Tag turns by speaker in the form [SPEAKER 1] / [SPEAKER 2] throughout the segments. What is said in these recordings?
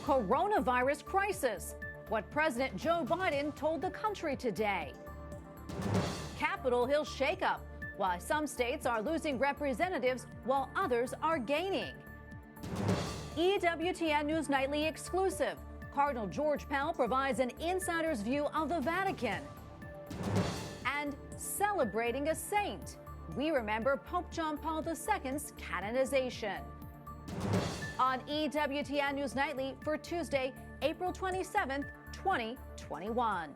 [SPEAKER 1] coronavirus crisis. What President Joe Biden told the country today. Capitol Hill shakeup. Why some states are losing representatives while others are gaining. EWTN News Nightly exclusive. Cardinal George Pell provides an insider's view of the Vatican. And celebrating a saint. We remember Pope John Paul II's canonization. On EWTN News Nightly for Tuesday, April 27th, 2021.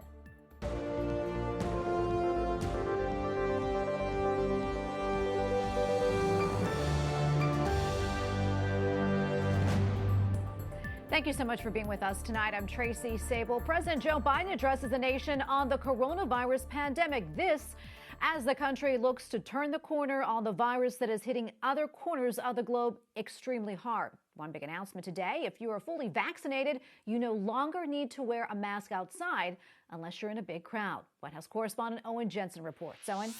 [SPEAKER 1] Thank you so much for being with us tonight. I'm Tracy Sable. President Joe Biden addresses the nation on the coronavirus pandemic. This as the country looks to turn the corner on the virus that is hitting other corners of the globe extremely hard. One big announcement today: if you are fully vaccinated, you no longer need to wear a mask outside unless you're in a big crowd. White House correspondent Owen Jensen reports. Owen?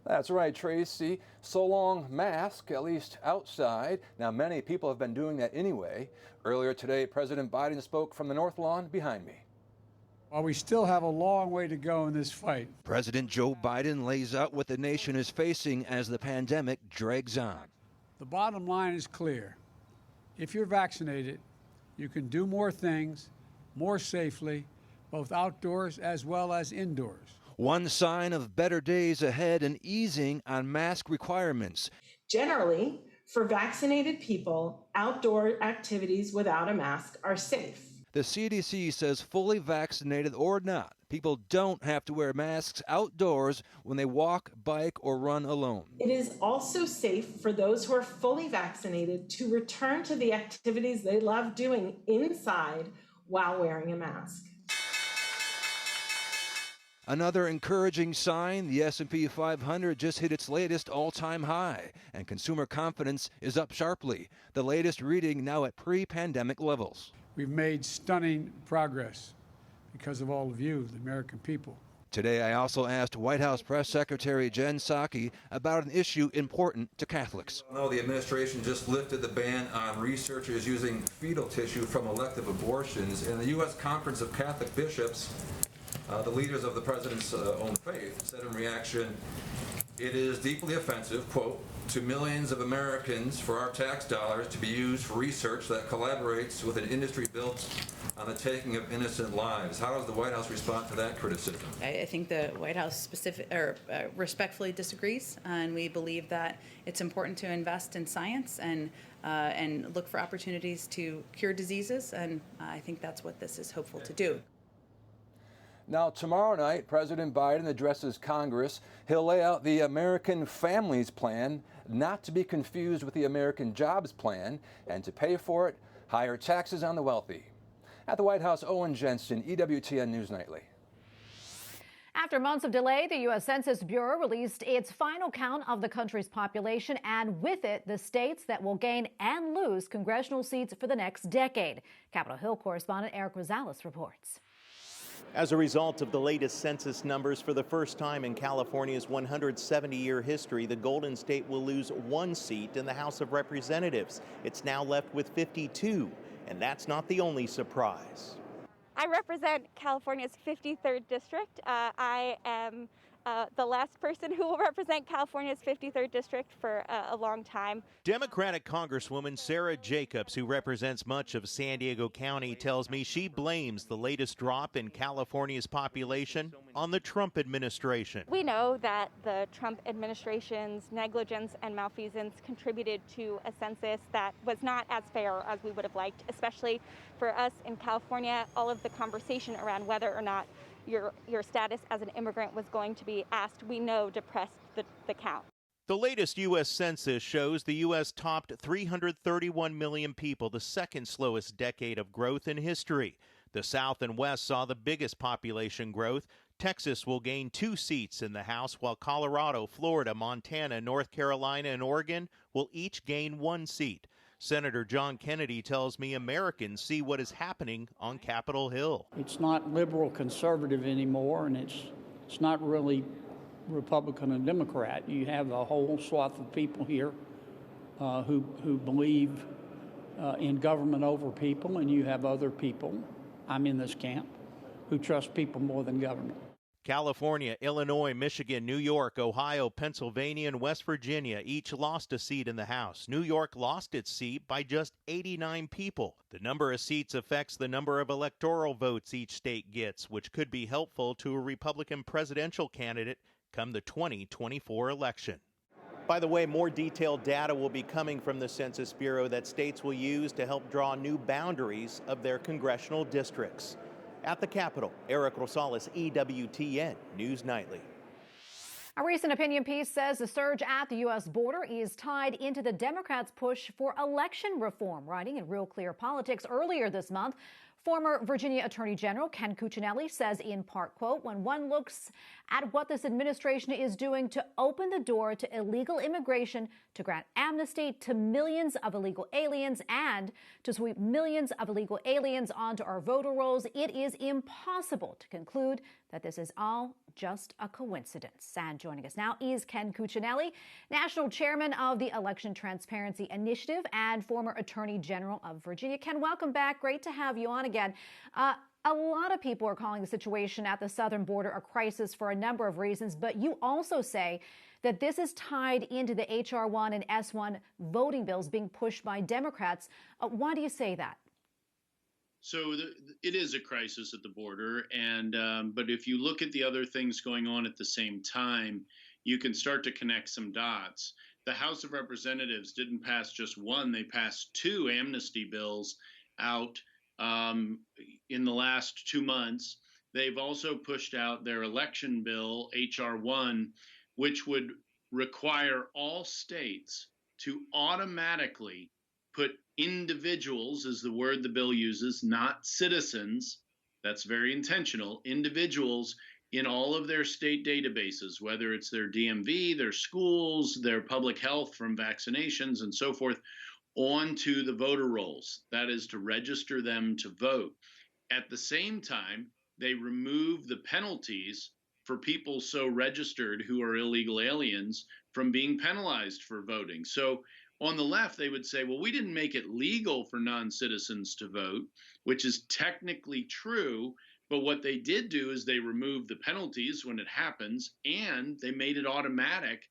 [SPEAKER 2] That's right, Tracy. So long mask, at least outside. Now, many people have been doing that anyway. Earlier today, President Biden spoke from the North Lawn behind me.
[SPEAKER 3] While we still have a long way to go in this fight,
[SPEAKER 4] President Joe Biden lays out what the nation is facing as the pandemic drags on.
[SPEAKER 3] the bottom line is clear. If you're vaccinated, you can do more things more safely, both outdoors as well as indoors.
[SPEAKER 4] One sign of better days ahead and easing on mask requirements.
[SPEAKER 5] Generally, for vaccinated people, outdoor activities without a mask are safe.
[SPEAKER 4] The CDC says fully vaccinated or not, people don't have to wear masks outdoors when they walk, bike, or run alone.
[SPEAKER 5] It is also safe for those who are fully vaccinated to return to the activities they love doing inside while wearing a mask.
[SPEAKER 4] Another encouraging sign, the S&P 500 just hit its latest all-time high, and consumer confidence is up sharply, the latest reading now at pre-pandemic levels.
[SPEAKER 3] We've made stunning progress because of all of you, the American people.
[SPEAKER 4] Today, I also asked White House Press Secretary Gia Chacon about an issue important to Catholics.
[SPEAKER 6] No, the administration just lifted the ban on researchers using fetal tissue from elective abortions, and the U.S. Conference of Catholic Bishops, the leaders of the president's own faith, said in reaction, "It is deeply offensive, quote, to millions of Americans for our tax dollars to be used for research that collaborates with an industry built on the taking of innocent lives." How does the White House respond to that criticism?
[SPEAKER 7] I think the White House respectfully disagrees, and we believe that it's important to invest in science and look for opportunities to cure diseases, and I think that's what this is hopeful to do.
[SPEAKER 2] Now, tomorrow night, President Biden addresses Congress. He'll lay out the American Families Plan, not to be confused with the American Jobs Plan, and to pay for it, higher taxes on the wealthy. At the White House, Owen Jensen, EWTN News Nightly.
[SPEAKER 1] After months of delay, the US Census Bureau released its final count of the country's population, and with it, the states that will gain and lose congressional seats for the next decade. Capitol Hill correspondent Eric Rosales reports.
[SPEAKER 8] As a result of the latest census numbers, for the first time in California's 170-year history, the Golden State will lose one seat in the House of Representatives. It's now left with 52, and that's not the only surprise.
[SPEAKER 9] I represent California's 53rd district. I am the last person who will represent California's 53rd district for a long time.
[SPEAKER 8] Democratic Congresswoman Sarah Jacobs, who represents much of San Diego County, tells me she blames the latest drop in California's population on the Trump administration.
[SPEAKER 9] We know that the Trump administration's negligence and malfeasance contributed to a census that was not as fair as we would have liked, especially for us in California. All of the conversation around whether or not your status as an immigrant was going to be asked, we know depressed the count.
[SPEAKER 8] The latest U.S. Census shows the U.S. topped 331 million people, the second slowest decade of growth in history. The South and West saw the biggest population growth. Texas will gain 2 seats in the House, while Colorado, Florida, Montana, North Carolina, and Oregon will each gain 1 seat. Senator John Kennedy tells me Americans see what is happening on Capitol Hill.
[SPEAKER 10] It's not liberal conservative anymore, and it's not really Republican and Democrat. You have a whole swath of people here who believe in government over people, and you have other people, I'm in this camp, who trust people more than government.
[SPEAKER 8] California, Illinois, Michigan, New York, Ohio, Pennsylvania, and West Virginia each lost a seat in the House. New York lost its seat by just 89 people. The number of seats affects the number of electoral votes each state gets, which could be helpful to a Republican presidential candidate come the 2024 election. By the way, more detailed data will be coming from the Census Bureau that states will use to help draw new boundaries of their congressional districts. At the Capitol, Eric Rosales, EWTN News Nightly.
[SPEAKER 1] A recent opinion piece says the surge at the U.S. border is tied into the Democrats' push for election reform. Writing in Real Clear Politics earlier this month, former Virginia Attorney General Ken Cuccinelli says in part, quote, when one looks at what this administration is doing to open the door to illegal immigration, to grant amnesty to millions of illegal aliens, and to sweep millions of illegal aliens onto our voter rolls, it is impossible to conclude that this is all just a coincidence. And joining us now is Ken Cuccinelli, National Chairman of the Election Transparency Initiative and former Attorney General of Virginia. Ken, welcome back. Great to have you on again. A lot of people are calling the situation at the southern border a crisis for a number of reasons, but you also say that this is tied into the HR1 and S1 voting bills being pushed by Democrats. Why do you say that?
[SPEAKER 11] So it is a crisis at the border, and but if you look at the other things going on at the same time, you can start to connect some dots. The House of Representatives didn't pass just one; they passed two amnesty bills out in the last 2 months. They've also pushed out their election bill, HR1, which would require all states to automatically put individuals, is the word the bill uses, not citizens, that's very intentional, individuals in all of their state databases, whether it's their DMV, their schools, their public health from vaccinations and so forth, onto the voter rolls. That is to register them to vote. At the same time, they remove the penalties for people so registered who are illegal aliens from being penalized for voting. So on the left, they would say, well, we didn't make it legal for non-citizens to vote, which is technically true. But what they did do is they removed the penalties when it happens, and they made it automatic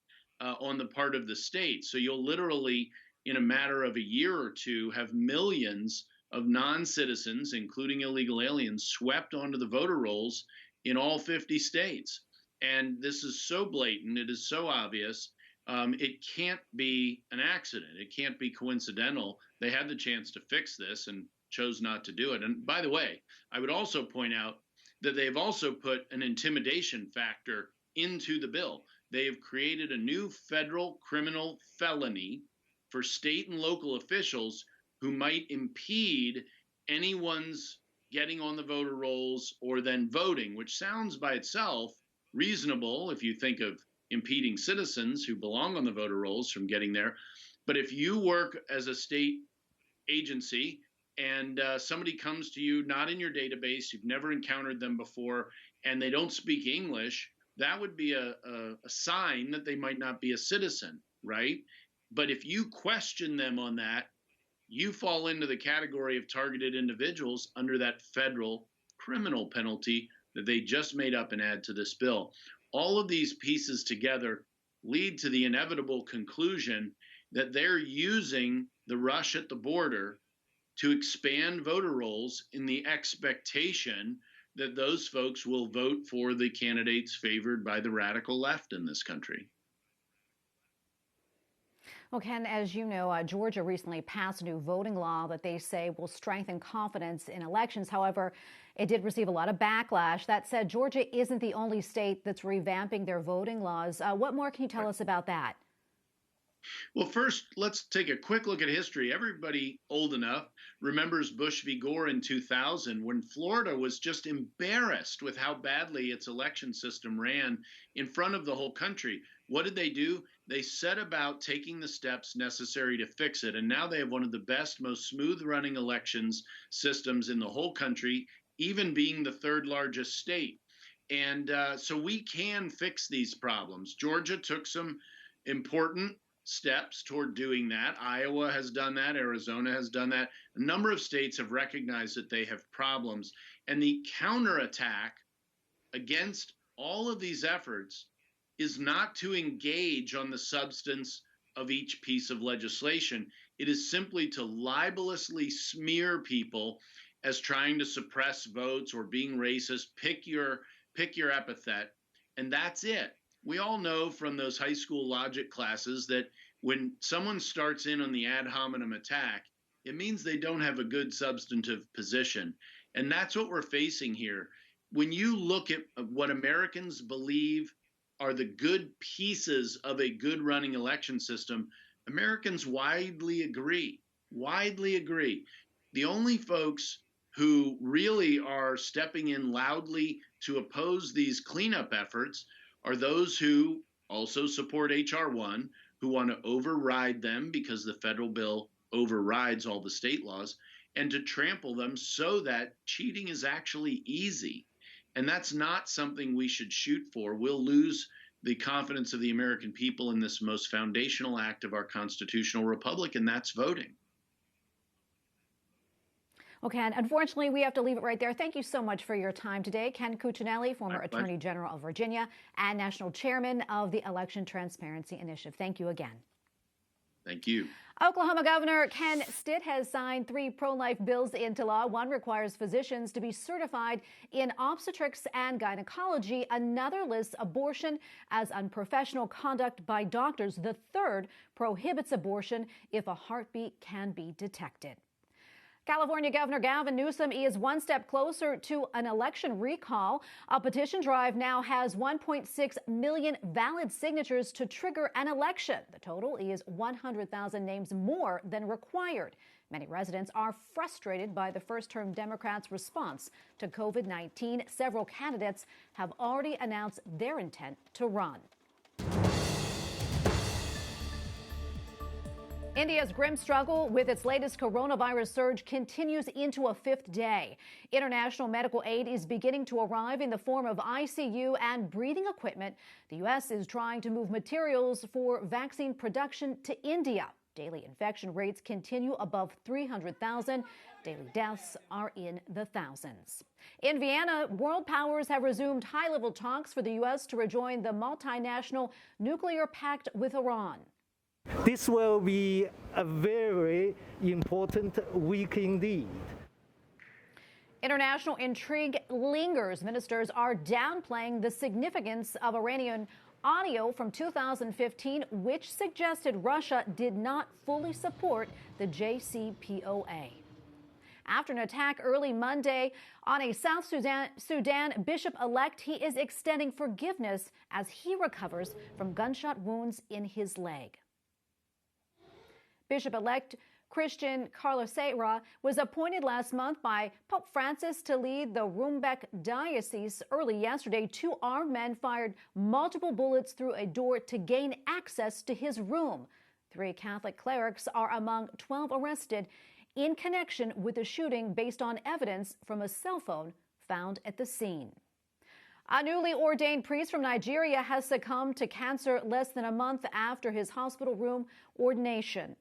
[SPEAKER 11] on the part of the state. So you'll literally, in a matter of a year or two, have millions of non-citizens, including illegal aliens, swept onto the voter rolls in all 50 states. And this is so blatant, it is so obvious. It can't be an accident. It can't be coincidental. They had the chance to fix this and chose not to do it. And by the way, I would also point out that they've also put an intimidation factor into the bill. They have created a new federal criminal felony for state and local officials who might impede anyone's getting on the voter rolls or then voting, which sounds by itself reasonable if you think of impeding citizens who belong on the voter rolls from getting there. But if you work as a state agency and somebody comes to you not in your database, you've never encountered them before, and they don't speak English, that would be a sign that they might not be a citizen, right? But if you question them on that, you fall into the category of targeted individuals under that federal criminal penalty that they just made up and add to this bill. All of these pieces together lead to the inevitable conclusion that they're using the rush at the border to expand voter rolls in the expectation that those folks will vote for the candidates favored by the radical left in this country.
[SPEAKER 1] Well, Ken, as you know, Georgia recently passed a new voting law that they say will strengthen confidence in elections. However, it did receive a lot of backlash. That said, Georgia isn't the only state that's revamping their voting laws. What more can you tell us about that?
[SPEAKER 11] Well, first, let's take a quick look at history. Everybody old enough remembers Bush v. Gore in 2000, when Florida was just embarrassed with how badly its election system ran in front of the whole country. What did they do? They set about taking the steps necessary to fix it. And now they have one of the best, most smooth running elections systems in the whole country, even being the third largest state. And so we can fix these problems. Georgia took some important steps toward doing that. Iowa has done that. Arizona has done that. A number of states have recognized that they have problems. And the counterattack against all of these efforts is not to engage on the substance of each piece of legislation. It is simply to libelously smear people as trying to suppress votes or being racist. Pick your epithet, and that's it. We all know from those high school logic classes that when someone starts in on the ad hominem attack, it means they don't have a good substantive position. And that's what we're facing here. When you look at what Americans believe are the good pieces of a good running election system, Americans widely agree. The only folks who really are stepping in loudly to oppose these cleanup efforts are those who also support HR1, who want to override them because the federal bill overrides all the state laws, and to trample them so that cheating is actually easy. And that's not something we should shoot for. We'll lose the confidence of the American people in this most foundational act of our constitutional republic, and that's voting.
[SPEAKER 1] Well, Ken, unfortunately, we have to leave it right there. Thank you so much for your time today. Ken Cuccinelli, former Attorney General of Virginia and National Chairman of the Election Transparency Initiative. Thank you again.
[SPEAKER 11] Thank you.
[SPEAKER 1] Oklahoma Governor Ken Stitt has signed 3 pro-life bills into law. One requires physicians to be certified in obstetrics and gynecology. Another lists abortion as unprofessional conduct by doctors. The third prohibits abortion if a heartbeat can be detected. California Governor Gavin Newsom is one step closer to an election recall. A petition drive now has 1.6 million valid signatures to trigger an election. The total is 100,000 names more than required. Many residents are frustrated by the first-term Democrats' response to COVID-19. Several candidates have already announced their intent to run. India's grim struggle with its latest coronavirus surge continues into a 5th day. International medical aid is beginning to arrive in the form of ICU and breathing equipment. The U.S. is trying to move materials for vaccine production to India. Daily infection rates continue above 300,000. Daily deaths are in the thousands. In Vienna, world powers have resumed high-level talks for the U.S. to rejoin the multinational nuclear pact with Iran.
[SPEAKER 12] This will be a very important week indeed.
[SPEAKER 1] International intrigue lingers. Ministers are downplaying the significance of Iranian audio from 2015, which suggested Russia did not fully support the JCPOA. After an attack early Monday on a South Sudan bishop-elect, he is extending forgiveness as he recovers from gunshot wounds in his leg. Bishop-elect Christian Carlosera was appointed last month by Pope Francis to lead the Rumbek Diocese. Early yesterday, 2 armed men fired multiple bullets through a door to gain access to his room. 3 Catholic clerics are among 12 arrested in connection with the shooting based on evidence from a cell phone found at the scene. A newly ordained priest from Nigeria has succumbed to cancer less than a month after his hospital room ordination.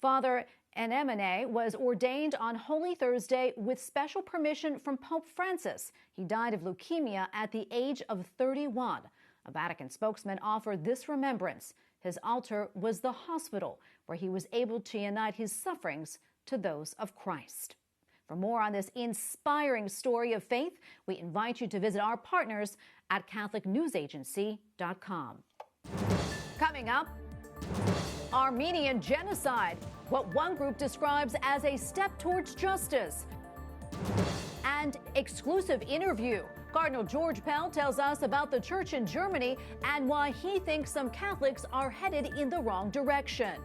[SPEAKER 1] Father Enemene was ordained on Holy Thursday with special permission from Pope Francis. He died of leukemia at the age of 31. A Vatican spokesman offered this remembrance. His altar was the hospital where he was able to unite his sufferings to those of Christ. For more on this inspiring story of faith, we invite you to visit our partners at CatholicNewsAgency.com. Coming up, Armenian genocide, what one group describes as a step towards justice. And exclusive interview. Cardinal George Pell tells us about the church in Germany and why he thinks some Catholics are headed in the wrong direction.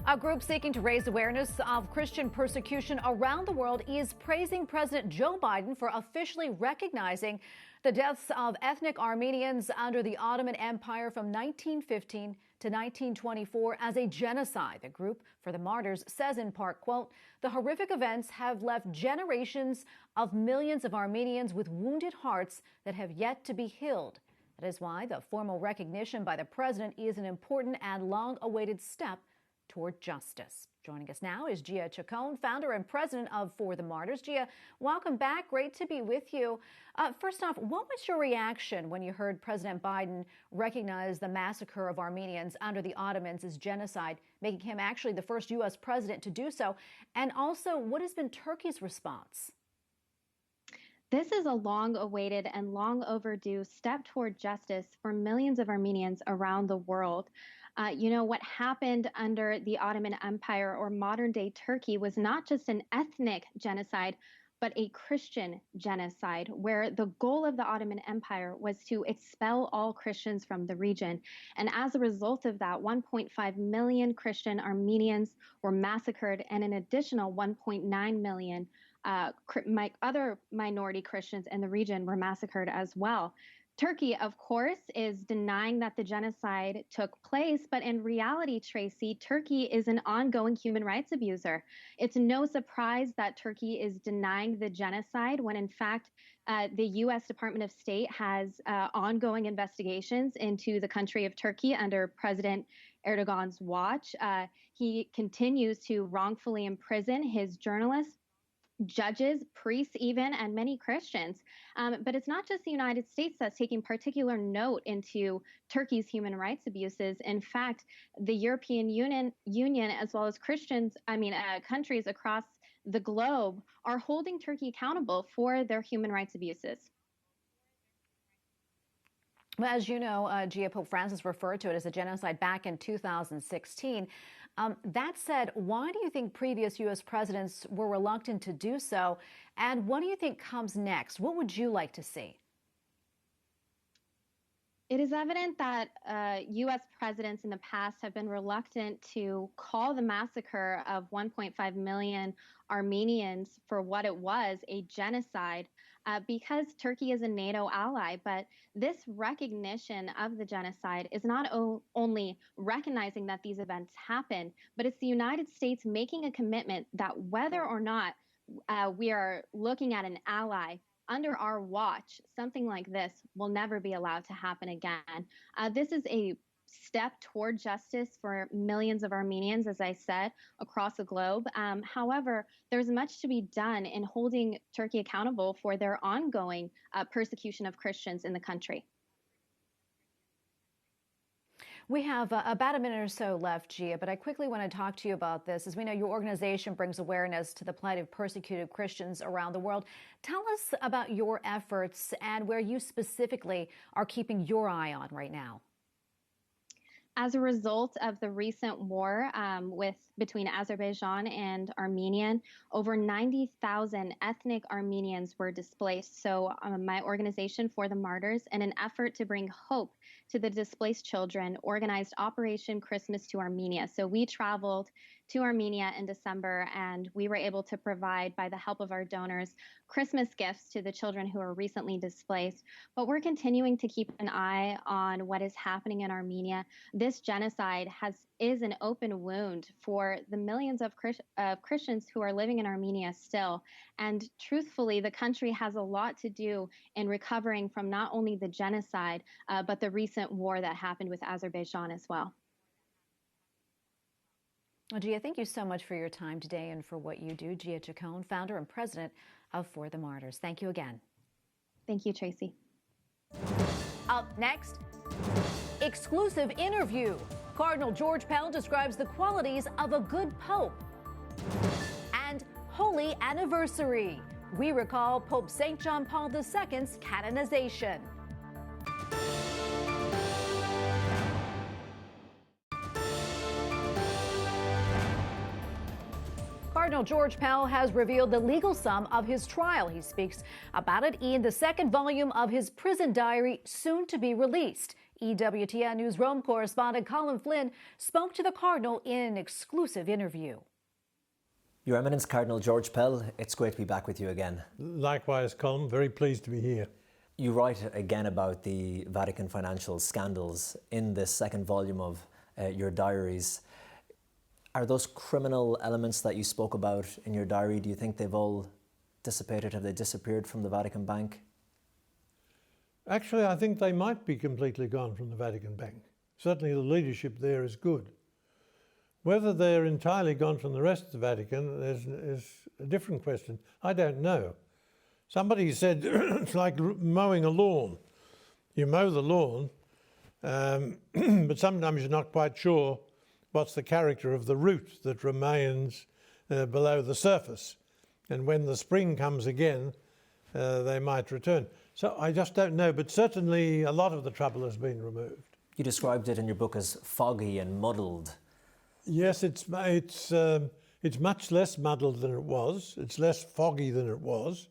[SPEAKER 1] A group seeking to raise awareness of Christian persecution around the world is praising President Joe Biden for officially recognizing The deaths of ethnic Armenians under the Ottoman Empire from 1915 to 1924 as a genocide. The group for the Martyrs says in part, quote, "The horrific events have left generations of millions of Armenians with wounded hearts that have yet to be healed. That is why the formal recognition by the president is an important and long-awaited step toward justice." Joining us now is Gia Chacon, founder and president of For the Martyrs. Gia, welcome back. Great to be with you. First off, what was your reaction when you heard President Biden recognize the massacre of Armenians under the Ottomans as genocide, making him actually the first U.S. president to do so? And also, what has been Turkey's response?
[SPEAKER 13] This is a long-awaited and long overdue step toward justice for millions of Armenians around the world. What happened under the Ottoman Empire or modern-day Turkey was not just an ethnic genocide, but a Christian genocide, where the goal of the Ottoman Empire was to expel all Christians from the region. And as a result of that, 1.5 million Christian Armenians were massacred, and an additional 1.9 million other minority Christians in the region were massacred as well. Turkey, of course, is denying that the genocide took place, but in reality, Tracy, Turkey is an ongoing human rights abuser. It's no surprise that Turkey is denying the genocide when, in fact, the U.S. Department of State has ongoing investigations into the country of Turkey under President Erdogan's watch. He continues to wrongfully imprison his journalists, judges, priests even, and many Christians. But it's not just the United States that's taking particular note into Turkey's human rights abuses. In fact, the European Union as well as countries across the globe are holding Turkey accountable for their human rights abuses.
[SPEAKER 1] Well, as you know, Gia, Pope Francis referred to it as a genocide back in 2016. That said, why do you think previous U.S. presidents were reluctant to do so? And what do you think comes next? What would you like to see?
[SPEAKER 13] It is evident that U.S. presidents in the past have been reluctant to call the massacre of 1.5 million Armenians for what it was, a genocide, because Turkey is a NATO ally. But this recognition of the genocide is not only recognizing that these events happened, but it's the United States making a commitment that whether or not we are looking at an ally under our watch, something like this will never be allowed to happen again. This is a step toward justice for millions of Armenians, as I said, across the globe. However, there's much to be done in holding Turkey accountable for their ongoing persecution of Christians in the country.
[SPEAKER 1] We have about a minute or so left, Gia, but I quickly want to talk to you about this. As we know, your organization brings awareness to the plight of persecuted Christians around the world. Tell us about your efforts and where you specifically are keeping your eye on right now.
[SPEAKER 13] As a result of the recent war between Azerbaijan and Armenian, over 90,000 ethnic Armenians were displaced. So my organization For the Martyrs, in an effort to bring hope to the displaced children, organized Operation Christmas to Armenia. So we traveled to Armenia in December, and we were able to provide, by the help of our donors, Christmas gifts to the children who were recently displaced. But we're continuing to keep an eye on what is happening in Armenia. This genocide is an open wound for the millions of Christians who are living in Armenia still. And truthfully, the country has a lot to do in recovering from not only the genocide, but the recent war that happened with Azerbaijan as well.
[SPEAKER 1] Well, Gia, thank you so much for your time today and for what you do. Gia Chacon, founder and president of For the Martyrs. Thank you again.
[SPEAKER 13] Thank you, Tracy.
[SPEAKER 1] Up next, exclusive interview. Cardinal George Pell describes the qualities of a good pope. And holy anniversary. We recall Pope St. John Paul II's canonization. Cardinal George Pell has revealed the legal sum of his trial. He speaks about it in the second volume of his prison diary, soon to be released. EWTN News Rome correspondent Colm Flynn spoke to the Cardinal in an exclusive interview.
[SPEAKER 14] Your Eminence, Cardinal George Pell, it's great to be back with you again.
[SPEAKER 15] Likewise, Colm, very pleased to be here.
[SPEAKER 14] You write again about the Vatican financial scandals in the second volume of your diaries. Are those criminal elements that you spoke about in your diary, do you think they've all dissipated? Have they disappeared from the Vatican Bank?
[SPEAKER 15] Actually, I think they might be completely gone from the Vatican Bank. Certainly the leadership there is good. Whether they're entirely gone from the rest of the Vatican is a different question. I don't know. Somebody said it's like mowing a lawn. You mow the lawn, but sometimes you're not quite sure what's the character of the root that remains below the surface. And when the spring comes again, they might return. So I just don't know, but certainly a lot of the trouble has been removed.
[SPEAKER 14] You described it in your book as foggy and muddled.
[SPEAKER 15] Yes, it's much less muddled than it was. It's less foggy than it was,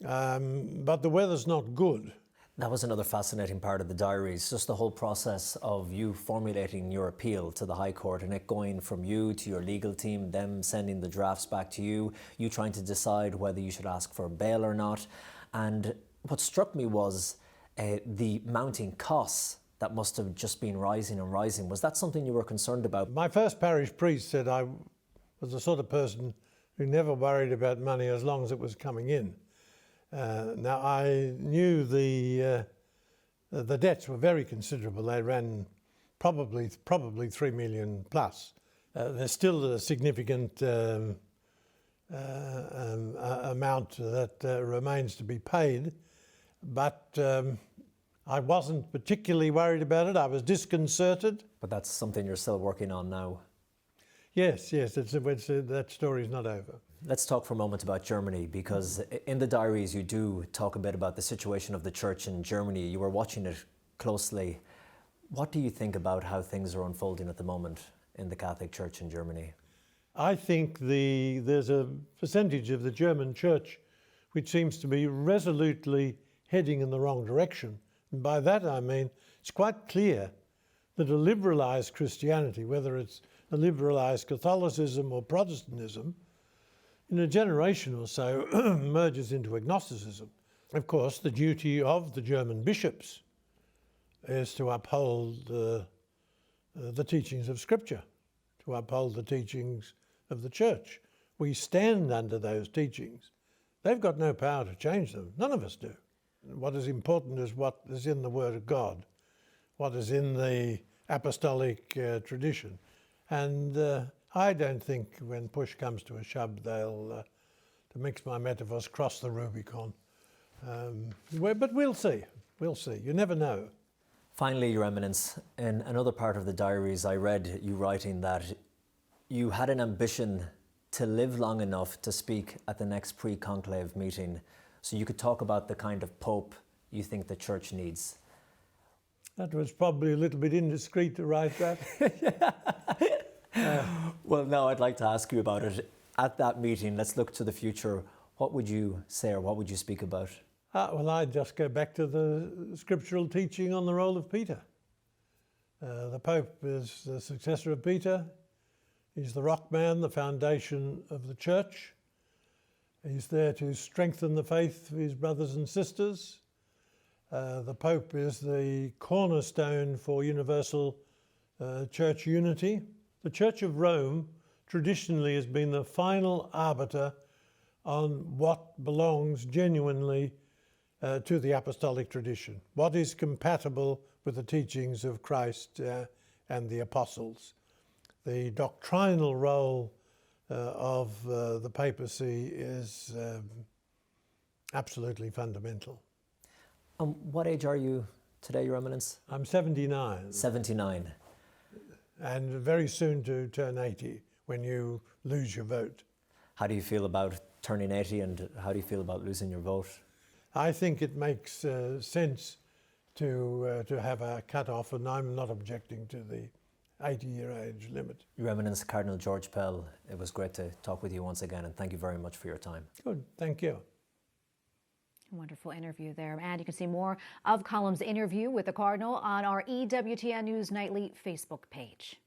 [SPEAKER 15] but the weather's not good.
[SPEAKER 14] That was another fascinating part of the diaries, just the whole process of you formulating your appeal to the High Court and it going from you to your legal team, them sending the drafts back to you, you trying to decide whether you should ask for bail or not. And what struck me was the mounting costs that must have just been rising and rising. Was that something you were concerned about?
[SPEAKER 15] My first parish priest said I was the sort of person who never worried about money as long as it was coming in. Now, I knew the debts were very considerable. They ran probably 3 million plus. There's still a significant amount that remains to be paid, but I wasn't particularly worried about it. I was disconcerted.
[SPEAKER 14] But that's something you're still working on now.
[SPEAKER 15] Yes, that story's not over.
[SPEAKER 14] Let's talk for a moment about Germany, because in the diaries you do talk a bit about the situation of the church in Germany. You were watching it closely. What do you think about how things are unfolding at the moment in the Catholic Church in Germany?
[SPEAKER 15] I think there's a percentage of the German church which seems to be resolutely heading in the wrong direction. And by that I mean it's quite clear that a liberalised Christianity, whether it's a liberalised Catholicism or Protestantism, in a generation or so merges into agnosticism. Of course, the duty of the German bishops is to uphold the teachings of Scripture, to uphold the teachings of the Church. We stand under those teachings. They've got no power to change them. None of us do. What is important is what is in the Word of God, what is in the apostolic tradition. And I don't think when push comes to a shove, they'll, to mix my metaphors, cross the Rubicon. But we'll see. We'll see. You never know.
[SPEAKER 14] Finally, Your Eminence, in another part of the diaries, I read you writing that you had an ambition to live long enough to speak at the next pre-conclave meeting so you could talk about the kind of Pope you think the Church needs.
[SPEAKER 15] That was probably a little bit indiscreet to write that.
[SPEAKER 14] Well, now I'd like to ask you about it. At that meeting, let's look to the future. What would you say or what would you speak about?
[SPEAKER 15] Well, I'd just go back to the scriptural teaching on the role of Peter. The Pope is the successor of Peter. He's the rock man, the foundation of the Church. He's there to strengthen the faith of his brothers and sisters. The Pope is the cornerstone for universal church unity. The Church of Rome traditionally has been the final arbiter on what belongs genuinely to the apostolic tradition, what is compatible with the teachings of Christ and the apostles. The doctrinal role of the papacy is absolutely fundamental.
[SPEAKER 14] What age are you today, Your Eminence?
[SPEAKER 15] I'm 79.
[SPEAKER 14] 79.
[SPEAKER 15] And very soon to turn 80 when you lose your vote.
[SPEAKER 14] How do you feel about turning 80 and how do you feel about losing your vote?
[SPEAKER 15] I think it makes sense to have a cut-off, and I'm not objecting to the 80-year age limit.
[SPEAKER 14] Your Eminence, Cardinal George Pell, it was great to talk with you once again, and thank you very much for your time.
[SPEAKER 15] Good, thank you.
[SPEAKER 1] A wonderful interview there. And you can see more of Colm's interview with the Cardinal on our EWTN News Nightly Facebook page.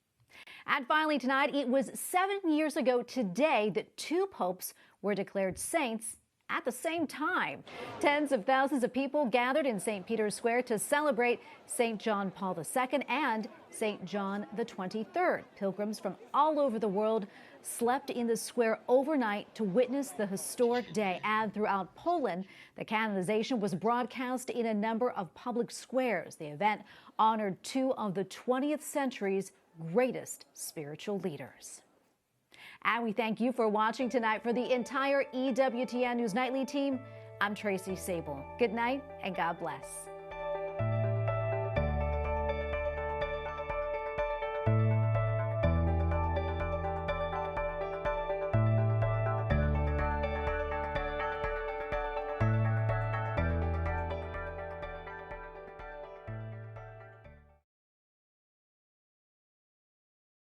[SPEAKER 1] And finally tonight, it was 7 years ago today that two popes were declared saints At the same time, tens of thousands of people gathered in St. Peter's Square to celebrate St. John Paul II and St. John the 23rd. Pilgrims from all over the world slept in the square overnight to witness the historic day. And throughout Poland, the canonization was broadcast in a number of public squares. The event honored two of the 20th century's greatest spiritual leaders. And we thank you for watching tonight. For the entire EWTN News Nightly team, I'm Tracy Sable. Good night and God bless.